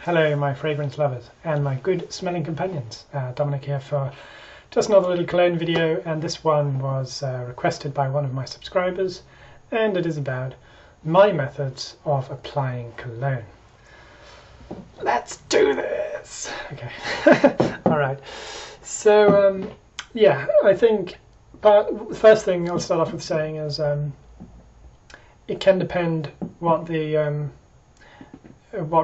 Hello my fragrance lovers and my good smelling companions. Dominic here for just another little cologne video, and this one was requested by one of my subscribers, and it is about my methods of applying cologne. Let's do this! Okay, alright. So yeah, I think the first thing I'll start off with saying is it can depend what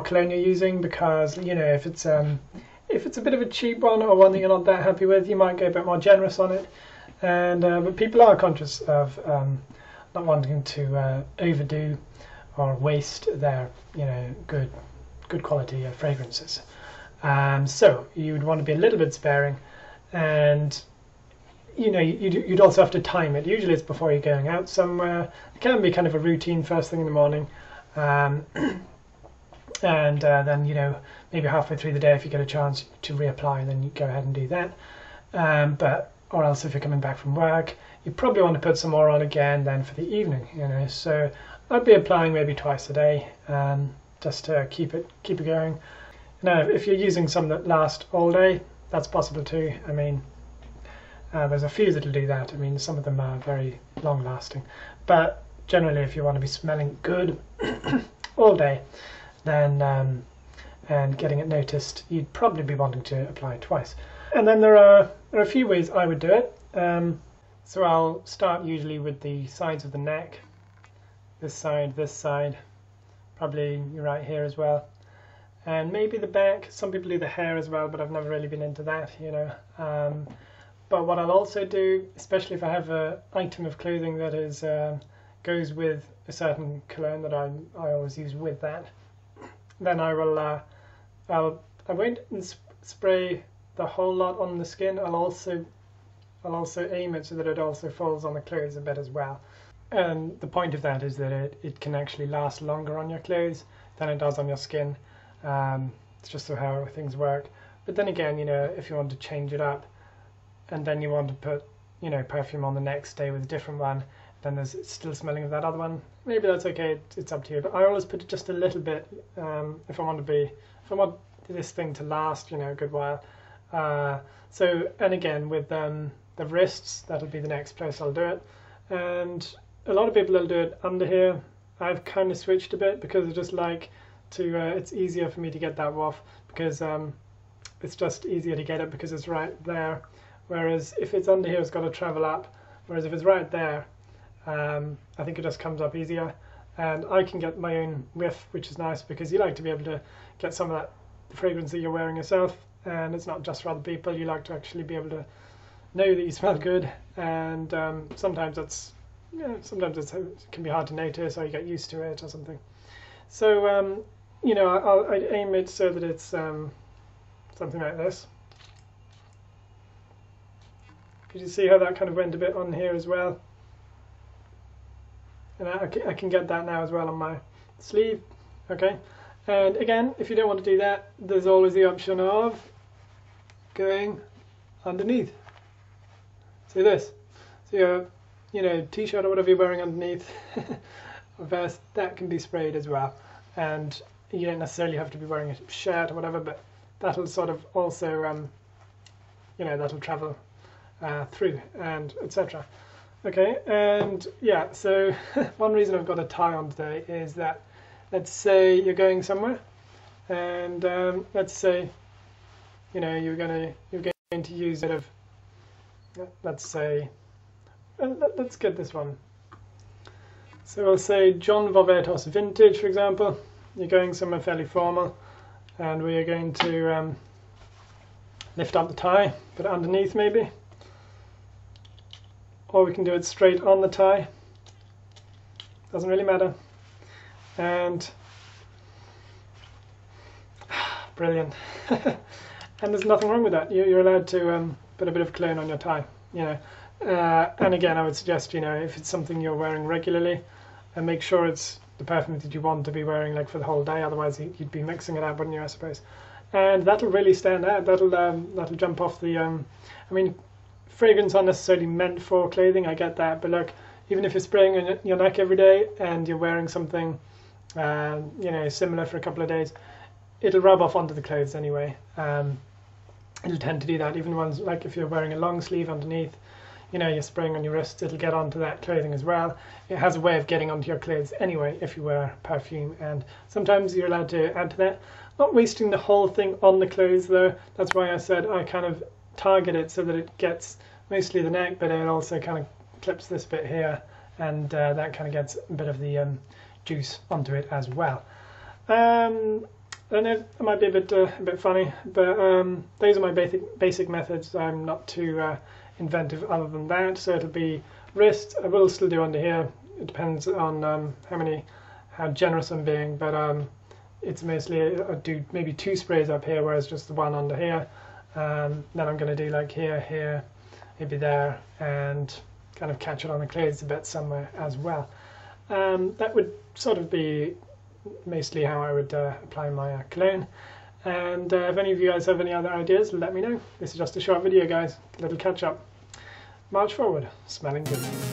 cologne you're using, because you know, if it's a bit of a cheap one or one that you're not that happy with, you might go a bit more generous on it. And but people are conscious of not wanting to overdo or waste their good quality fragrances. So you'd want to be a little bit sparing, and you'd also have to time it. Usually it's before you're going out somewhere. It can be kind of a routine first thing in the morning. And then maybe halfway through the day, if you get a chance to reapply, then you go ahead and do that. Or else if you're coming back from work, you probably want to put some more on again then for the evening. So I'd be applying maybe twice a day, just to keep it going. Now, if you're using some that last all day, that's possible too. I mean, there's a few that'll do that. I mean, some of them are very long lasting, but generally, if you want to be smelling good all day, then and getting it noticed, you'd probably be wanting to apply it twice. And then there are a few ways I would do it. So I'll start usually with the sides of the neck, this side, probably right here as well, and maybe the back. Some people do the hair as well, but I've never really been into that, But what I'll also do, especially if I have an item of clothing that is goes with a certain cologne that I always use with that, then I will I won't spray the whole lot on the skin. I'll also aim it so that it also falls on the clothes a bit as well. And the point of that is that it can actually last longer on your clothes than it does on your skin. It's just how things work. But then again, if you want to change it up, and then you want to put perfume on the next day with a different one, then there's still smelling of that other one, maybe that's okay. It's up to you. But I always put it just a little bit if I want this thing to last a good while. So, and again with the wrists, that'll be the next place I'll do it. And a lot of people will do it under here. I've kind of switched a bit because I just like to it's easier for me to get that off, because it's just easier to get it because it's right there, whereas if it's under here it's got to travel up, whereas if it's right there, I think it just comes up easier, and I can get my own whiff, which is nice because you like to be able to get some of that fragrance that you're wearing yourself, and it's not just for other people. You like to actually be able to know that you smell good, and sometimes it can be hard to notice, or you get used to it or something. So I aim it so that it's something like this. Could you see how that kind of went a bit on here as well? And I can get that now as well on my sleeve. Okay, and again, if you don't want to do that, there's always the option of going underneath. See this? So your t-shirt or whatever you're wearing underneath, or vest, that can be sprayed as well. And you don't necessarily have to be wearing a shirt or whatever, but that'll sort of also that'll travel through, and etc. Okay, and yeah, so one reason I've got a tie on today is that, let's say you're going somewhere, and let's say you're going to use it of, let's say, let's get this one. So we'll say John Varvatos Vintage, for example. You're going somewhere fairly formal, and we are going to lift up the tie, put it underneath maybe. Or we can do it straight on the tie, doesn't really matter. And brilliant. And there's nothing wrong with that. You're allowed to put a bit of cologne on your tie, and again, I would suggest, if it's something you're wearing regularly, and make sure it's the perfume that you want to be wearing like for the whole day, otherwise you'd be mixing it up, wouldn't you, I suppose. And that'll really stand out. That'll jump off the I mean, fragrance aren't necessarily meant for clothing, I get that, but look, even if you're spraying on your neck every day and you're wearing something similar for a couple of days, it'll rub off onto the clothes anyway. It'll tend to do that, even ones like if you're wearing a long sleeve underneath, you know, you're spraying on your wrist, it'll get onto that clothing as well. It has a way of getting onto your clothes anyway if you wear perfume, and sometimes you're allowed to add to that. Not wasting the whole thing on the clothes though. That's why I said I kind of target it so that it gets mostly the neck, but it also kind of clips this bit here, and that kind of gets a bit of the juice onto it as well. I know it might be a bit funny, but those are my basic methods. I'm not too inventive other than that. So it'll be wrist. I will still do under here. It depends on how generous I'm being, but it's mostly I do maybe 2 sprays up here, whereas just the 1 under here. Then I'm going to do like here, maybe there, and kind of catch it on the clothes a bit somewhere as well. That would sort of be mostly how I would apply my cologne. And if any of you guys have any other ideas, let me know. This is just a short video, guys, a little catch up. March forward, smelling good.